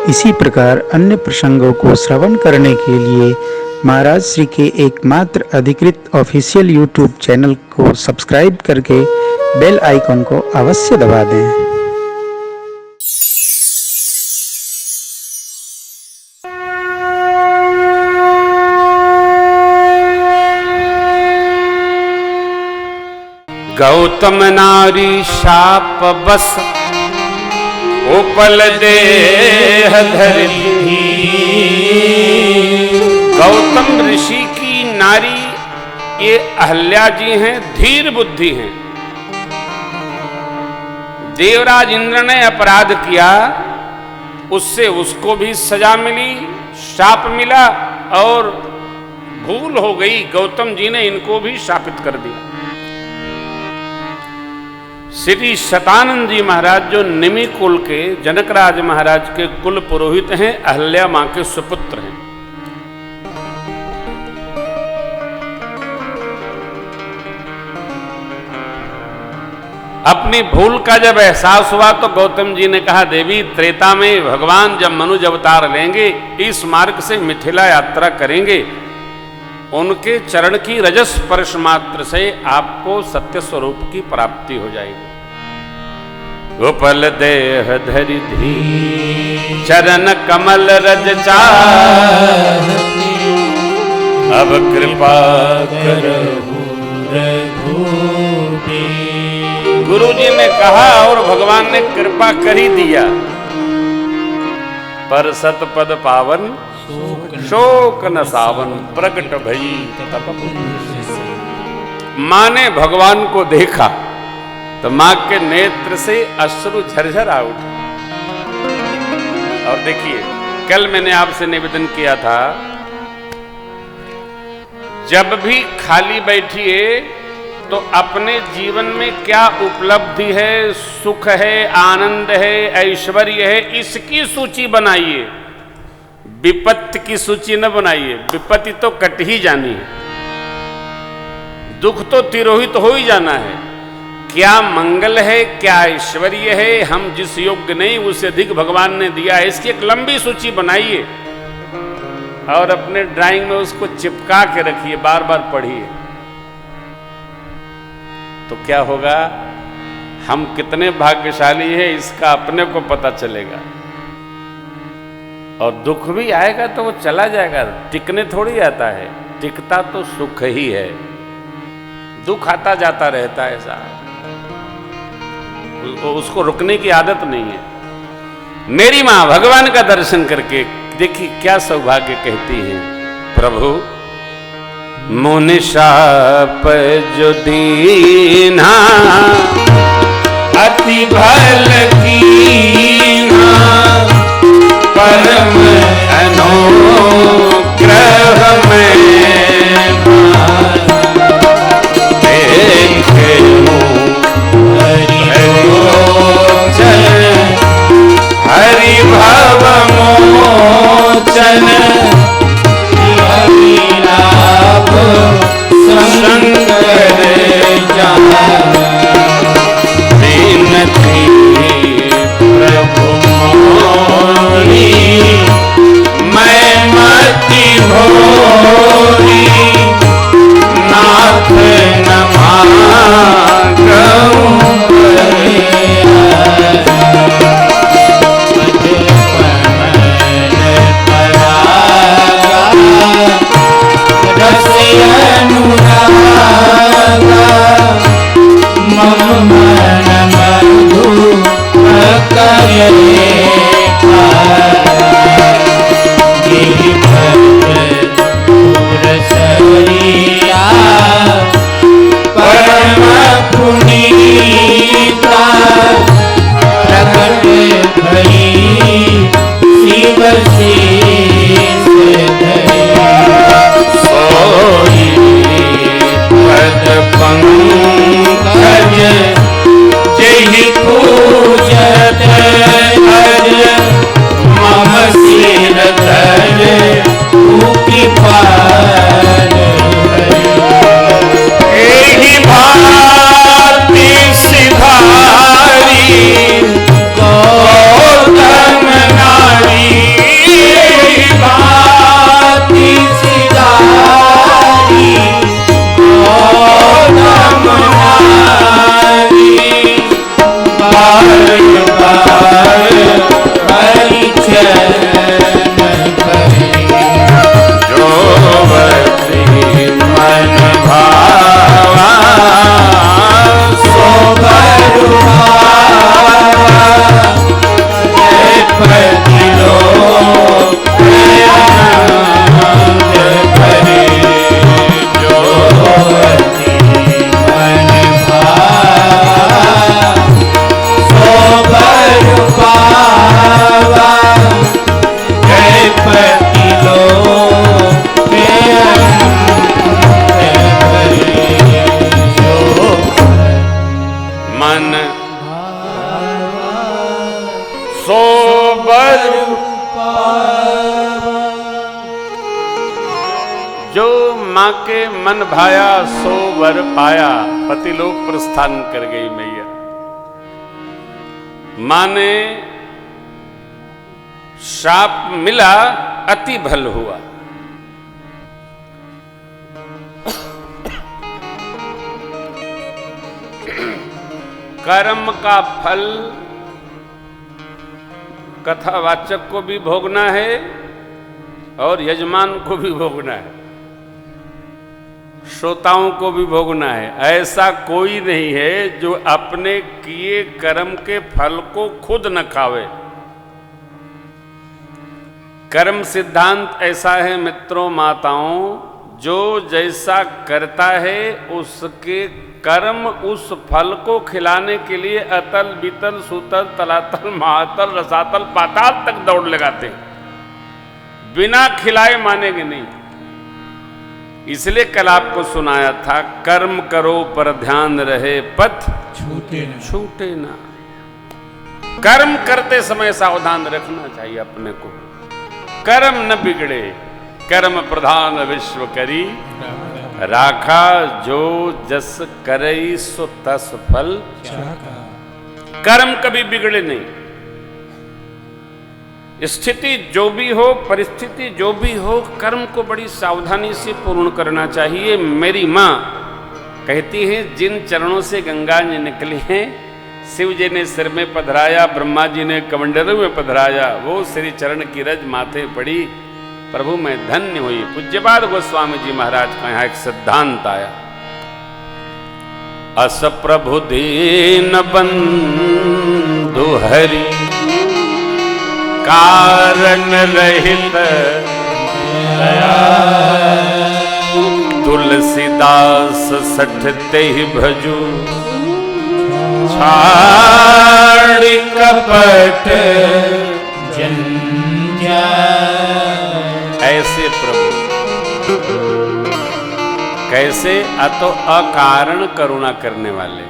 इसी प्रकार अन्य प्रसंगों को श्रवण करने के लिए महाराज श्री के एकमात्र अधिकृत ऑफिशियल यूट्यूब चैनल को सब्सक्राइब करके बेल आइकन को अवश्य दबा दें। गौतम नारी शाप बस उपल देह धरी। गौतम ऋषि की नारी ये अहल्या जी हैं, धीर बुद्धि हैं। देवराज इंद्र ने अपराध किया, उससे उसको भी सजा मिली, शाप मिला और भूल हो गई, गौतम जी ने इनको भी शापित कर दिया। श्री शतानंद जी महाराज जो निमि कुल के जनकराज महाराज के कुल पुरोहित हैं, अहल्या मां के सुपुत्र हैं। अपनी भूल का जब एहसास हुआ तो गौतम जी ने कहा, देवी त्रेता में भगवान जब मनुज अवतार लेंगे, इस मार्ग से मिथिला यात्रा करेंगे, उनके चरण की रजस स्पर्श मात्र से आपको सत्य स्वरूप की प्राप्ति हो जाएगी। गोपल देह धरि धी चरण कमल रज चाहती, अब कृपा करहु रघुपति। गुरु जी ने कहा और भगवान ने कृपा कर ही दिया। पर सतपद पावन शोक न सावन, प्रकट भई तप पुण्य। मां ने भगवान को देखा तो मां के नेत्र से अश्रु झरझर आ उठे। और देखिए, कल मैंने आपसे निवेदन किया था, जब भी खाली बैठिए तो अपने जीवन में क्या उपलब्धि है, सुख है, आनंद है, ऐश्वर्य है, इसकी सूची बनाइए। विपत्ति की सूची न बनाइए। विपत्ति तो कट ही जानी है, दुख तो तिरोहित हो ही जाना है। क्या मंगल है, क्या ऐश्वर्य है, हम जिस योग्य नहीं उससे अधिक भगवान ने दिया है, इसकी एक लंबी सूची बनाइए और अपने ड्राइंग में उसको चिपका के रखिए, बार बार पढ़िए। तो क्या होगा, हम कितने भाग्यशाली हैं इसका अपने को पता चलेगा। और दुख भी आएगा तो वो चला जाएगा, टिकने थोड़ी आता है, टिकता तो सुख ही है। दुख आता जाता रहता है साहब, उसको रुकने की आदत नहीं है। मेरी मां भगवान का दर्शन करके देखिए क्या सौभाग्य कहती है, प्रभु मुनि शाप जो दीना अति भल कीना, परम अनुग्रह में देखूं हरि भव मोचन, हरि लाभ संग विनती प्रभु मोरी माँ के मन भाया सो वर पाया। पति लोक प्रस्थान कर गई मैया। मां ने शाप मिला अति भल हुआ। कर्म का फल कथावाचक को भी भोगना है और यजमान को भी भोगना है, श्रोताओं को भी भोगना है। ऐसा कोई नहीं है जो अपने किए कर्म के फल को खुद न खावे। कर्म सिद्धांत ऐसा है मित्रों माताओं, जो जैसा करता है उसके कर्म उस फल को खिलाने के लिए अतल बीतल सुतल तलातल महातल रसातल पाताल तक दौड़ लगाते हैं, बिना खिलाए मानेंगे नहीं। इसलिए कल आपको सुनाया था, कर्म करो पर ध्यान रहे पथ छूटे ना। कर्म करते समय सावधान रखना चाहिए अपने को, कर्म न बिगड़े। कर्म प्रधान विश्व करी राखा, जो जस करई सो तस फल। कर्म कभी बिगड़े नहीं। स्थिति जो भी हो, परिस्थिति जो भी हो, कर्म को बड़ी सावधानी से पूर्ण करना चाहिए। मेरी माँ कहती हैं, जिन चरणों से गंगा जी निकली हैं, शिव जी ने सिर में पधराया, ब्रह्मा जी ने कमंडलों में पधराया, वो श्री चरण की रज माथे पड़ी, प्रभु मैं धन्य हुई। पूज्यपाद गोस्वामी जी महाराज का यहाँ एक सिद्धांत आया, अस प्रभु दीन बंधु हरि कारण रहित तुलसीदास सठते ही भजू छाड़ी कपट ऐसे प्रभु कैसे? अतो अकारण करुणा करने वाले,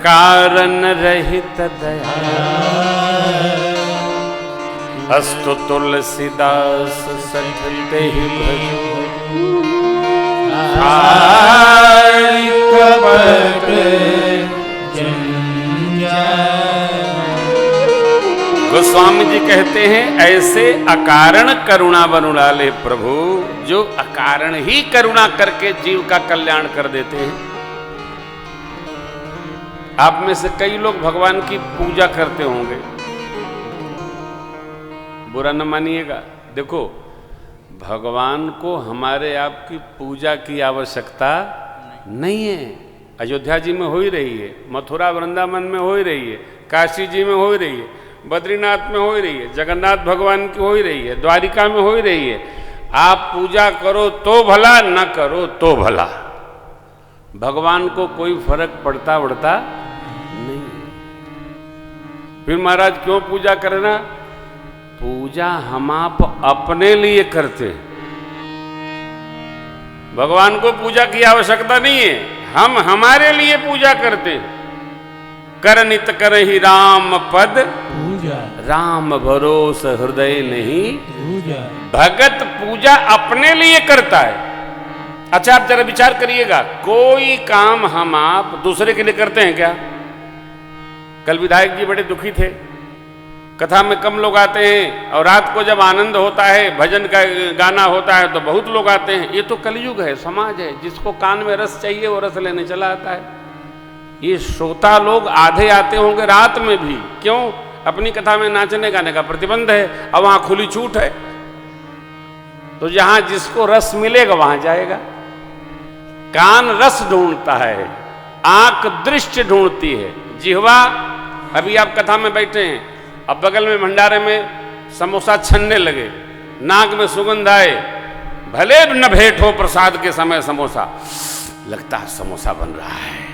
कारण रहित दया। अस्तु तुलसीदास सठते ही भजो छाड़ी कपट गोस्वामी जी कहते हैं, ऐसे अकारण करुणा बनुलाले प्रभु, जो अकारण ही करुणा करके जीव का कल्याण कर देते हैं। आप में से कई लोग भगवान की पूजा करते होंगे, बुरा न मानिएगा। देखो, भगवान को हमारे आपकी पूजा की आवश्यकता नहीं है। अयोध्या जी में हो ही रही है, मथुरा वृंदावन में हो ही रही है, काशी जी में हो ही रही है, बद्रीनाथ में हो ही रही है, जगन्नाथ भगवान की हो ही रही है, द्वारिका में हो ही रही है। आप पूजा करो तो भला, न करो तो भला, भगवान को कोई फर्क पड़ता नहीं। फिर महाराज क्यों पूजा करना? पूजा हम आप अपने लिए करते हैं, भगवान को पूजा की आवश्यकता नहीं है, हम हमारे लिए पूजा करते हैं। कर नित कर ही राम पद पूजा, राम भरोस हृदय नहीं पूजा। भगत पूजा अपने लिए करता है। अच्छा, आप जरा विचार करिएगा, कोई काम हम आप दूसरे के लिए करते हैं क्या? कल विधायक जी बड़े दुखी थे, कथा में कम लोग आते हैं, और रात को जब आनंद होता है, भजन का गाना होता है, तो बहुत लोग आते हैं। ये तो कलयुग है, समाज है, जिसको कान में रस चाहिए वो रस लेने चला आता है। ये श्रोता लोग आधे आते होंगे रात में भी, क्यों? अपनी कथा में नाचने गाने का प्रतिबंध है, अब वहां खुली छूट है, तो जहां जिसको रस मिलेगा वहां जाएगा। कान रस ढूंढता है, आंख दृष्टि ढूंढती है, जिह्वा। अभी आप कथा में बैठे हैं, अब बगल में भंडारे में समोसा छनने लगे, नाक में सुगंध आए, भले न भेंट हो प्रसाद के समय समोसा, लगता है समोसा बन रहा है।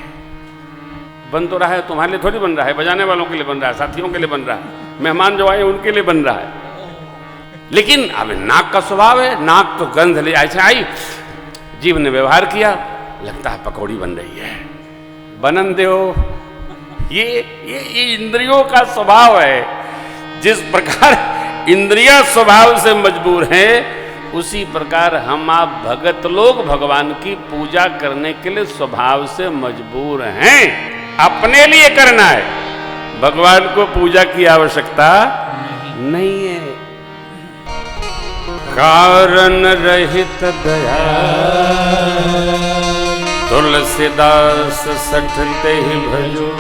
बन तो रहा है, तुम्हारे लिए थोड़ी बन रहा है, बजाने वालों के लिए बन रहा है, साथियों के लिए बन रहा है, मेहमान जो आए उनके लिए बन रहा है। लेकिन अब नाक का स्वभाव है, नाक तो गंध ले ऐसे आई, जीव ने व्यवहार किया, लगता है पकौड़ी बन रही है, बनन दो। ये इंद्रियों का स्वभाव है। जिस प्रकार इंद्रियां स्वभाव से मजबूर हैं, उसी प्रकार हम आप भगत लोग भगवान की पूजा करने के लिए स्वभाव से मजबूर हैं। अपने लिए करना है, भगवान को पूजा की आवश्यकता नहीं है। कारण रहित दया तुलसीदास सठते ही भजो,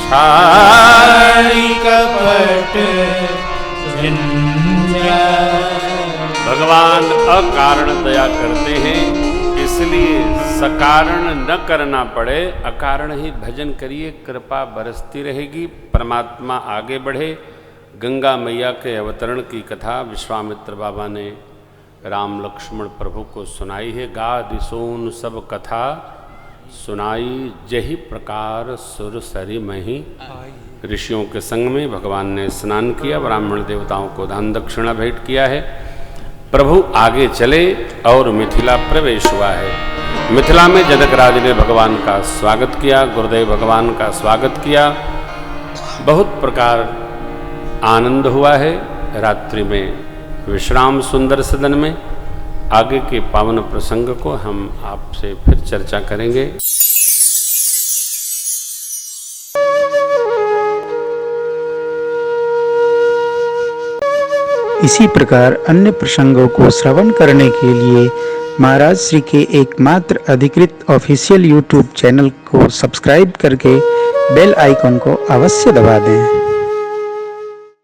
छाई कपट भगवान अकारण दया करते हैं, इसलिए सकारण न करना पड़े, अकारण ही भजन करिए, कृपा बरसती रहेगी, परमात्मा आगे बढ़े। गंगा मैया के अवतरण की कथा विश्वामित्र बाबा ने राम लक्ष्मण प्रभु को सुनाई है। गा दिसोन सब कथा सुनाई, जही प्रकार सुर सरी मही। ऋषियों के संग में भगवान ने स्नान किया, ब्राह्मण देवताओं को दान दक्षिणा भेंट किया है। प्रभु आगे चले और मिथिला प्रवेश हुआ है। मिथिला में जनक राज ने भगवान का स्वागत किया, गुरुदेव भगवान का स्वागत किया, बहुत प्रकार आनंद हुआ है। रात्रि में विश्राम सुंदर सदन में। आगे के पावन प्रसंग को हम आपसे फिर चर्चा करेंगे। इसी प्रकार अन्य प्रसंगों को श्रवण करने के लिए महाराज श्री के एकमात्र अधिकृत ऑफिशियल यूट्यूब चैनल को सब्सक्राइब करके बेल आइकन को अवश्य दबा दें।